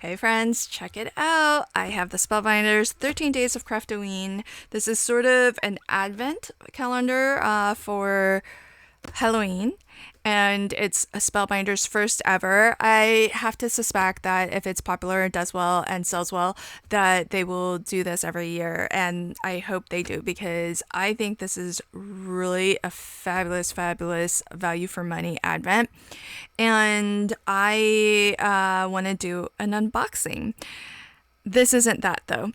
Hey friends, check it out. I have the Spellbinders 13 Days of Craftoween. This is sort of an advent calendar for Halloween, and it's a Spellbinder's first ever. I have to suspect that if it's popular and does well and sells well, that they will do this every year, and I hope they do because I think this is really a fabulous, fabulous value for money advent. And I want to do an unboxing. This isn't that though.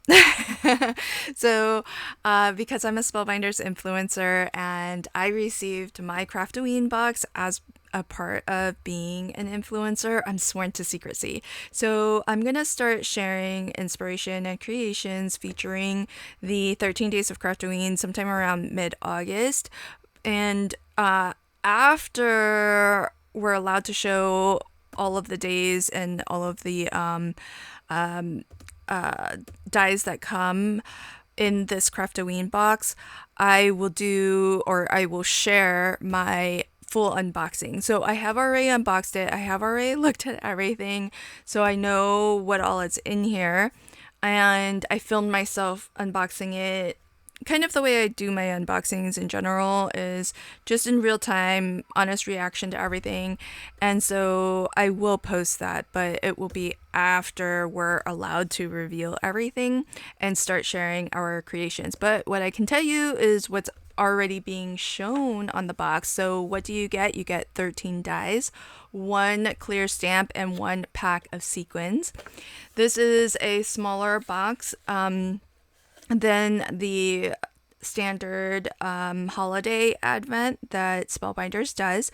So, because I'm a Spellbinders influencer and I received my Craftoween box as a part of being an influencer, I'm sworn to secrecy. So, I'm gonna start sharing inspiration and creations featuring the 13 Days of Craftoween sometime around mid August. And after we're allowed to show all of the days and all of the um, dies that come in this Craftoween box, I will do or I will share my full unboxing. So I have already unboxed it. I have already looked at everything. So I know what all is in here. And I filmed myself unboxing it kind of the way I do my unboxings in general is just in real time, honest reaction to everything. And so I will post that, but it will be after we're allowed to reveal everything and start sharing our creations. But what I can tell you is what's already being shown on the box. So what do you get? You get 13 dies, one clear stamp, and one pack of sequins. This is a smaller box. Than the standard holiday advent that Spellbinders does,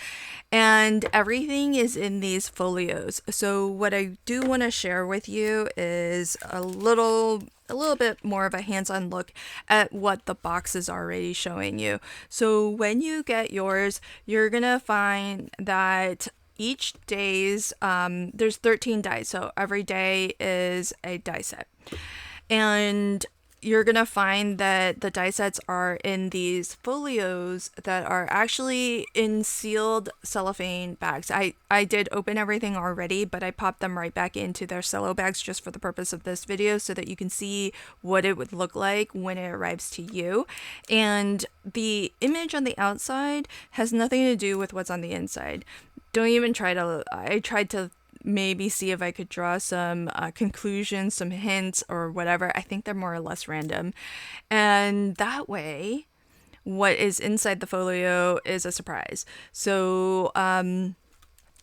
and everything is in these folios. So what I do want to share with you is a little bit more of a hands-on look at what the box is already showing you. So when you get yours, you're gonna find that each day's there's 13 dice, so every day is a die set, and you're gonna find that the die sets are in these folios that are actually in sealed cellophane bags. I did open everything already, but I popped them right back into their cello bags just for the purpose of this video so that you can see what it would look like when it arrives to you. And the image on the outside has nothing to do with what's on the inside. Don't even try to, I tried to maybe see if I could draw some conclusions, some hints, or whatever. I think they're more or less random. And that way, what is inside the folio is a surprise. So,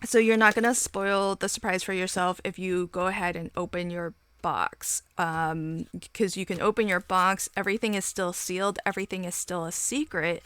so you're not going to spoil the surprise for yourself if you go ahead and open your box, because you can open your box, everything is still sealed, everything is still a secret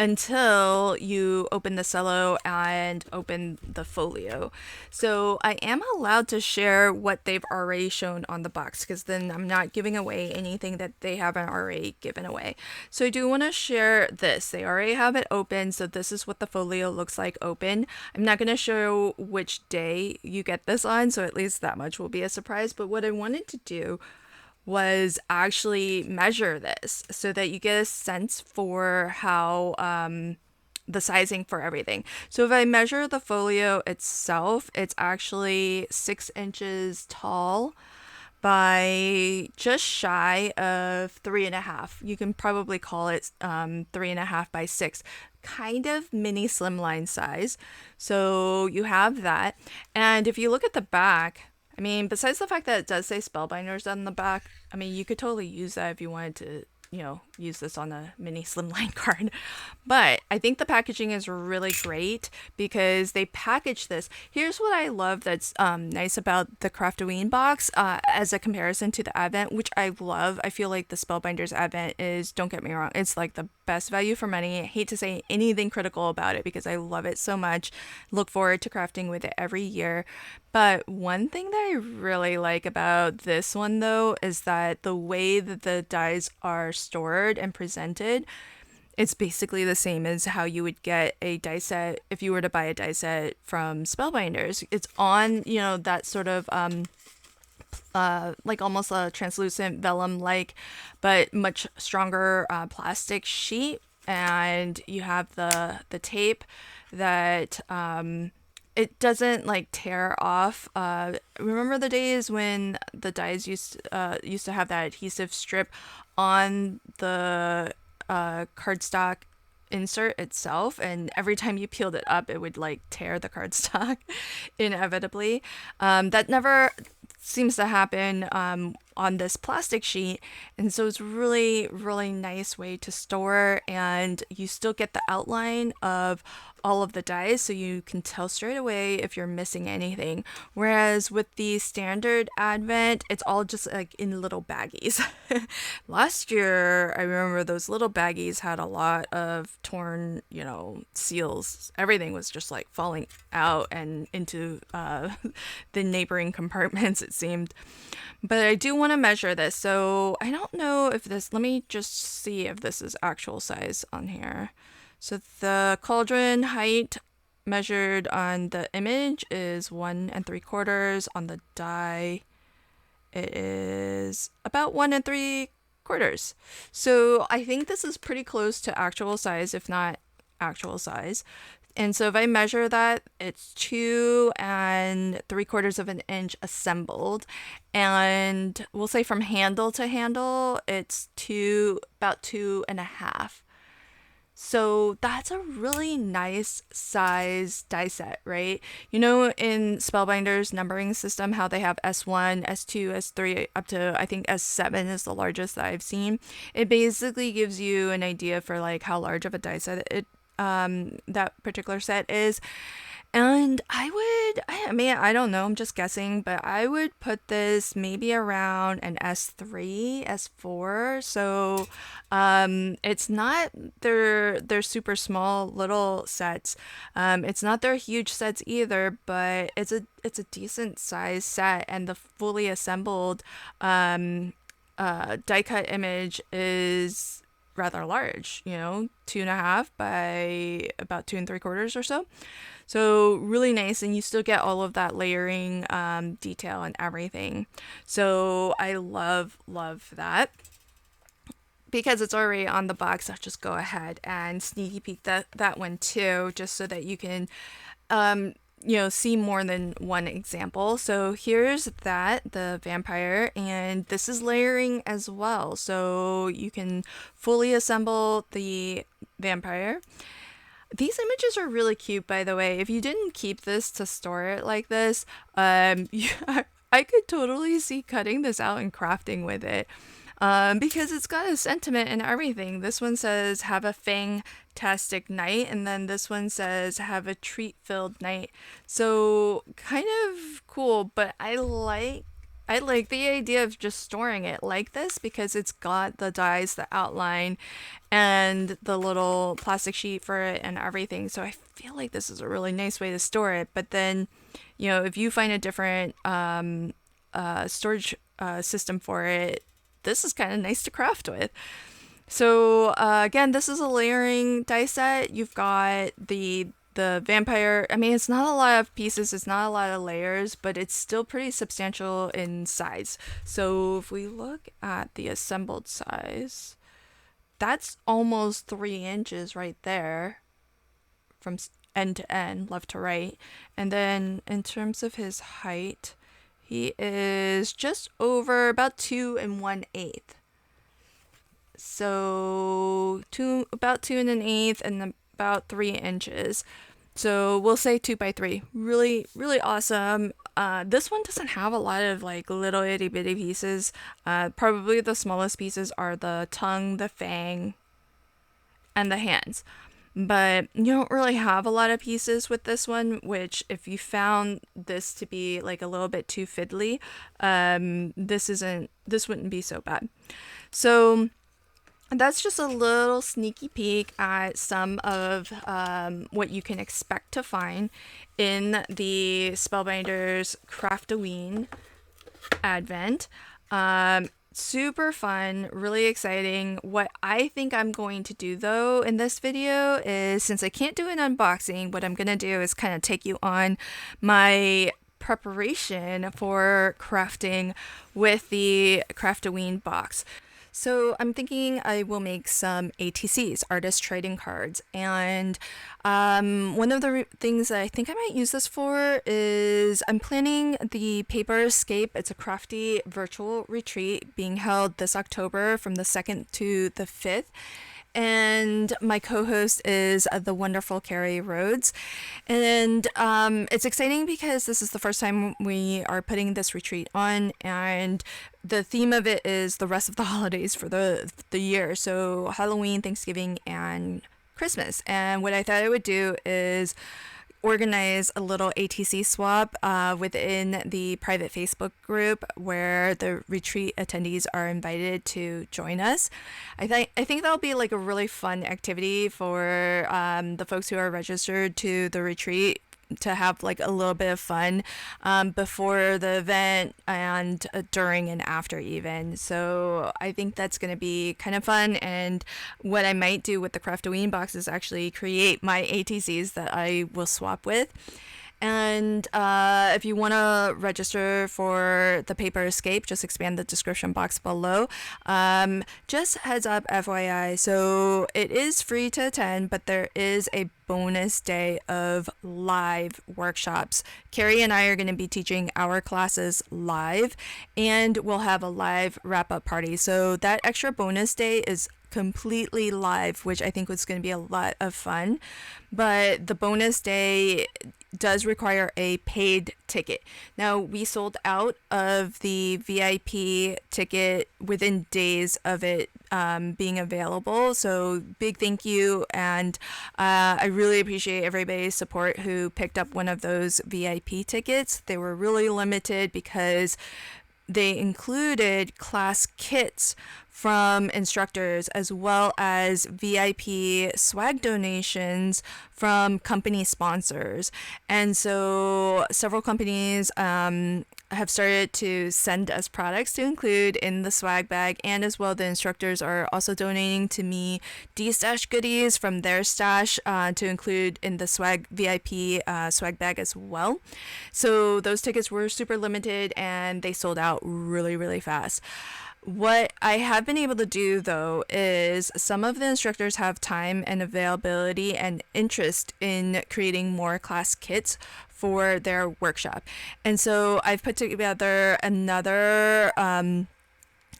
until you open the cello and open the folio. So I am allowed to share what they've already shown on the box because then I'm not giving away anything that they haven't already given away. So I do want to share this. They already have it open, so this is what the folio looks like open. I'm not going to show which day you get this on, so at least that much will be a surprise. But what I wanted to do was actually measure this so that you get a sense for how the sizing for everything. So if I measure the folio itself, it's actually 6 inches tall by just shy of 3.5. You can probably call it 3.5 by 6. Kind of mini slimline size. So you have that. And if you look at the back, I mean, besides the fact that it does say Spellbinders on the back, I mean, you could totally use that if you wanted to, use this on a mini slimline card. But I think the packaging is really great because they package this. Here's what I love that's nice about the Craftoween box as a comparison to the Advent, which I love. I feel like the Spellbinders Advent is, don't get me wrong, it's like the best value for money. I hate to say anything critical about it because I love it so much. Look forward to crafting with it every year. But one thing that I really like about this one though is that the way that the dies are stored and presented, it's basically the same as how you would get a die set if you were to buy a die set from Spellbinders. It's on, that sort of like almost a translucent vellum like, but much stronger plastic sheet, and you have the tape that it doesn't like tear off. Remember the days when the dies used to have that adhesive strip on the cardstock insert itself, and every time you peeled it up it would like tear the cardstock inevitably. That never seems to happen on this plastic sheet, and so it's really nice way to store, and you still get the outline of all of the dies so you can tell straight away if you're missing anything. Whereas with the standard Advent, it's all just like in little baggies. Last year, I remember those little baggies had a lot of torn, seals. Everything was just like falling out and into the neighboring compartments, it seemed. But I do want to measure this. So I don't know if let me just see if this is actual size on here. So the cauldron height measured on the image is 1 3/4. On the die, it is about 1 3/4. So I think this is pretty close to actual size, if not actual size. And so if I measure that, it's 2 3/4 of an inch assembled. And we'll say from handle to handle, it's about 2.5. So that's a really nice size die set, right? In Spellbinder's numbering system, how they have S1, S2, S3, up to I think S7 is the largest that I've seen. It basically gives you an idea for like how large of a die set that particular set is. And I don't know, I'm just guessing, but I would put this maybe around an S3, S4. So it's not their super small little sets. It's not their huge sets either, but it's a decent size set, and the fully assembled die cut image is rather large, 2.5 by about 2 3/4 or so. So really nice, and you still get all of that layering detail and everything. So I love that. Because it's already on the box, I'll just go ahead and sneaky peek that one too, just so that you can see more than one example. So here's the vampire, and this is layering as well. So you can fully assemble the vampire. These images are really cute, by the way. If you didn't keep this to store it like this, I could totally see cutting this out and crafting with it. Because it's got a sentiment and everything. This one says, have a fantastic night, and then this one says, have a treat-filled night. So kind of cool, but I like the idea of just storing it like this because it's got the dies, the outline, and the little plastic sheet for it and everything. So I feel like this is a really nice way to store it. But then, if you find a different storage system for it, this is kind of nice to craft with. So again, this is a layering die set. You've got the vampire. I mean, it's not a lot of pieces, it's not a lot of layers, but it's still pretty substantial in size. So if we look at the assembled size, that's almost 3 inches right there from end to end, left to right. And then in terms of his height, he is just over about 2 1/8. So about 2 1/8 and about 3 inches. So we'll say 2 by 3. Really, really awesome. This one doesn't have a lot of like little itty bitty pieces. Probably the smallest pieces are the tongue, the fang, and the hands. But you don't really have a lot of pieces with this one, which if you found this to be like a little bit too fiddly, this wouldn't be so bad. So that's just a little sneaky peek at some of what you can expect to find in the Spellbinders Craftoween Advent. Super fun, really exciting. What I think I'm going to do though in this video is, since I can't do an unboxing, what I'm going to do is kind of take you on my preparation for crafting with the Craftoween box. So I'm thinking I will make some ATCs, artist trading cards. And one of the things that I think I might use this for is I'm planning the Paper Escape. It's a crafty virtual retreat being held this October from the 2nd to the 5th. And my co-host is the wonderful Carrie Rhodes. And it's exciting because this is the first time we are putting this retreat on, and the theme of it is the rest of the holidays for the year. So Halloween, Thanksgiving, and Christmas. And what I thought I would do is organize a little ATC swap within the private Facebook group where the retreat attendees are invited to join us. I think that'll be like a really fun activity for the folks who are registered to the retreat to have like a little bit of fun before the event and during and after even. So I think that's going to be kind of fun. And what I might do with the Craftoween box is actually create my ATCs that I will swap with. And if you want to register for the Paper Escape, just expand the description box below. Just heads up, FYI, so it is free to attend, but there is a bonus day of live workshops. Carrie and I are going to be teaching our classes live, and we'll have a live wrap-up party. So that extra bonus day is completely live, which I think was going to be a lot of fun. But the bonus day does require a paid ticket. Now, we sold out of the VIP ticket within days of it being available. So big thank you. And I really appreciate everybody's support who picked up one of those VIP tickets. They were really limited because they included class kits from instructors as well as VIP swag donations from company sponsors. And so several companies have started to send us products to include in the swag bag, and as well the instructors are also donating to me D-stash goodies from their stash to include in the swag VIP swag bag as well. So those tickets were super limited and they sold out really, really fast. What I have been able to do, though, is some of the instructors have time and availability and interest in creating more class kits for their workshop. And so I've put together another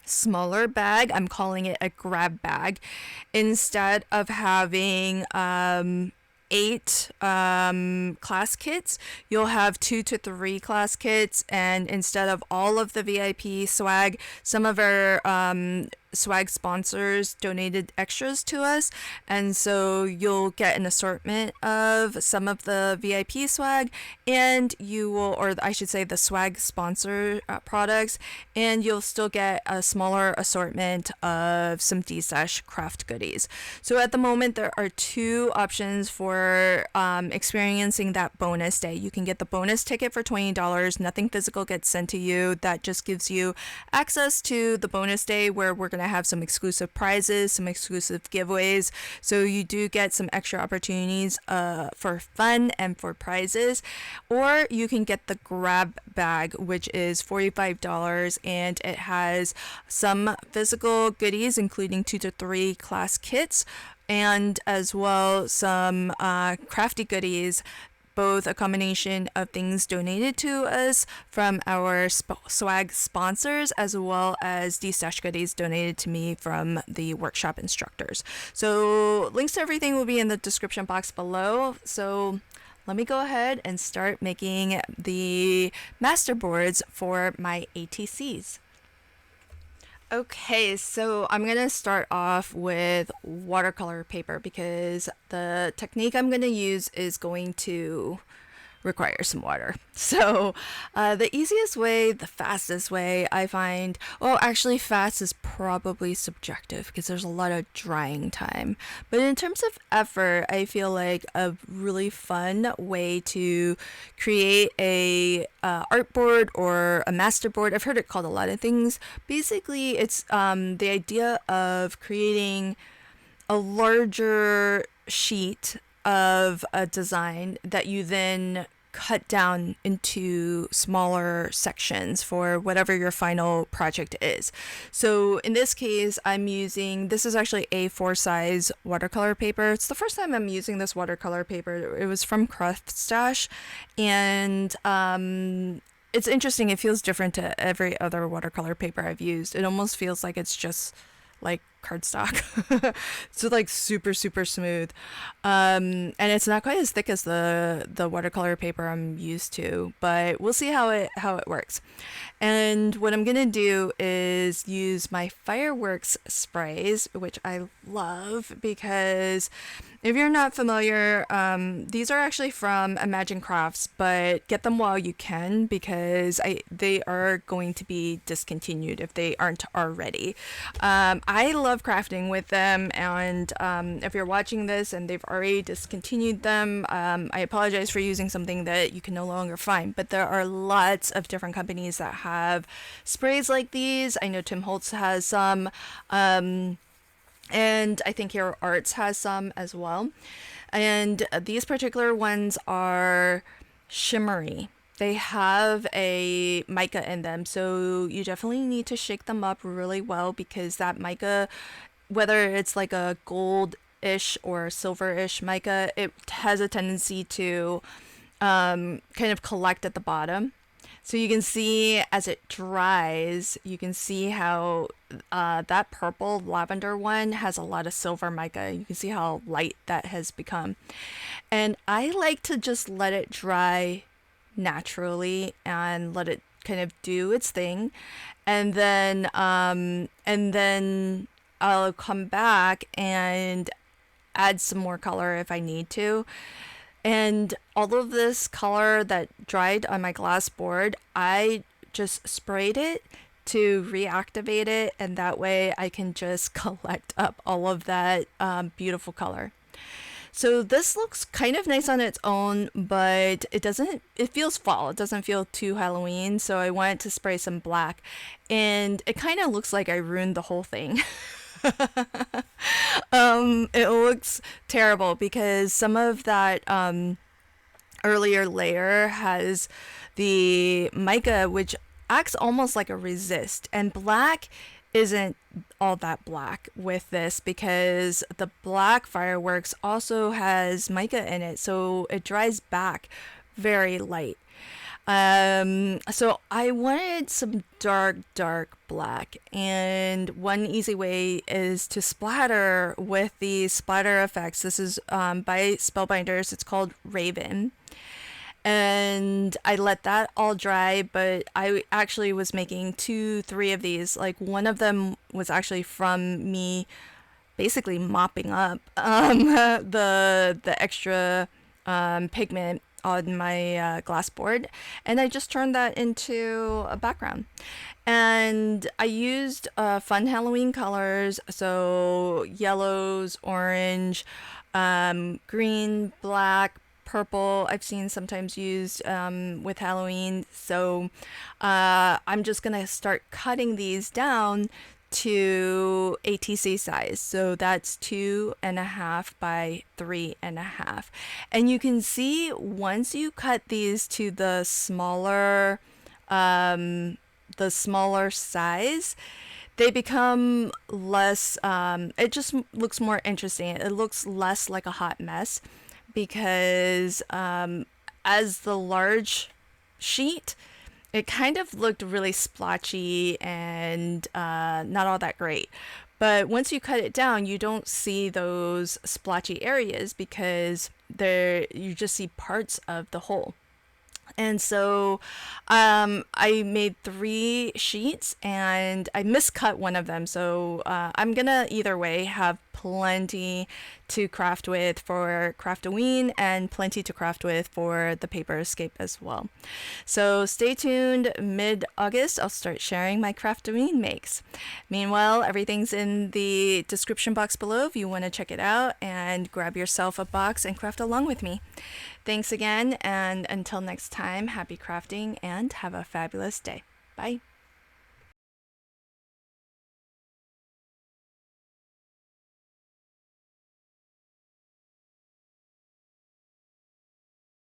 smaller bag. I'm calling it a grab bag. Instead of having 8 class kits, you'll have 2 to 3 class kits, and instead of all of the VIP swag, some of our swag sponsors donated extras to us, and so you'll get an assortment of some of the VIP swag, and you will, or I should say the swag sponsor products, and you'll still get a smaller assortment of some D-stash craft goodies. So at the moment there are 2 options for experiencing that bonus day. You can get the bonus ticket for $20. Nothing physical gets sent to you. That just gives you access to the bonus day where we're going to have some exclusive prizes, some exclusive giveaways. So you do get some extra opportunities for fun and for prizes. Or you can get the grab bag, which is $45, and it has some physical goodies, including 2 to 3 class kits, and as well some crafty goodies, both a combination of things donated to us from our swag sponsors, as well as D-stash goodies donated to me from the workshop instructors. So links to everything will be in the description box below. So let me go ahead and start making the masterboards for my ATCs. Okay, so I'm going to start off with watercolor paper because the technique I'm going to use is going to require some water. So the easiest way, the fastest way I find, well, actually fast is probably subjective because there's a lot of drying time. But in terms of effort, I feel like a really fun way to create a artboard or a masterboard. I've heard it called a lot of things. Basically, it's the idea of creating a larger sheet of a design that you then cut down into smaller sections for whatever your final project is. So in this case, I'm using, this is actually A4 size watercolor paper. It's the first time I'm using this watercolor paper. It was from Craftoween, and it's interesting. It feels different to every other watercolor paper I've used. It almost feels like it's just like cardstock. So like super smooth, and it's not quite as thick as the watercolor paper I'm used to, but we'll see how it works. And what I'm gonna do is use my fireworks sprays, which I love because if you're not familiar, these are actually from Imagine Crafts, but get them while you can because they are going to be discontinued if they aren't already. I love crafting with them, and if you're watching this and they've already discontinued them, I apologize for using something that you can no longer find, but there are lots of different companies that have sprays like these. I know Tim Holtz has some, and I think Hero Arts has some as well. And these particular ones are shimmery. They have a mica in them, so you definitely need to shake them up really well because that mica, whether it's like a gold-ish or silver-ish mica, it has a tendency to kind of collect at the bottom. So you can see as it dries, you can see how that purple lavender one has a lot of silver mica. You can see how light that has become. And I like to just let it dry naturally and let it kind of do its thing. And then I'll come back and add some more color if I need to. And all of this color that dried on my glass board, I just sprayed it to reactivate it, and that way I can just collect up all of that beautiful color. So this looks kind of nice on its own, but it feels fall. It doesn't feel too Halloween, so I wanted to spray some black, and it kind of looks like I ruined the whole thing. It looks terrible because some of that earlier layer has the mica, which acts almost like a resist, and black isn't all that black with this because the black fireworks also has mica in it, so it dries back very light. So I wanted some dark black, and one easy way is to splatter with the splatter effects. This is by Spellbinders. It's called Raven. And I let that all dry, but I actually was making 2-3 of these. Like one of them was actually from me basically mopping up the extra pigment on my glass board, and I just turned that into a background. And I used fun Halloween colors, so yellows, orange, green, black, purple. I've seen sometimes used with Halloween. So I'm just gonna start cutting these down to ATC size. So that's 2.5 by 3.5. And you can see once you cut these to the smaller size, they become less, it just looks more interesting. It looks less like a hot mess because as the large sheet, it kind of looked really splotchy and not all that great. But once you cut it down, you don't see those splotchy areas because you just see parts of the whole. And so I made 3 sheets and I miscut one of them. So I'm gonna either way have plenty to craft with for Craftoween and plenty to craft with for the Paper Escape as well. So stay tuned. Mid-August, I'll start sharing my Craftoween makes. Meanwhile, everything's in the description box below if you want to check it out, and grab yourself a box and craft along with me. Thanks again, and until next time, happy crafting and have a fabulous day. Bye.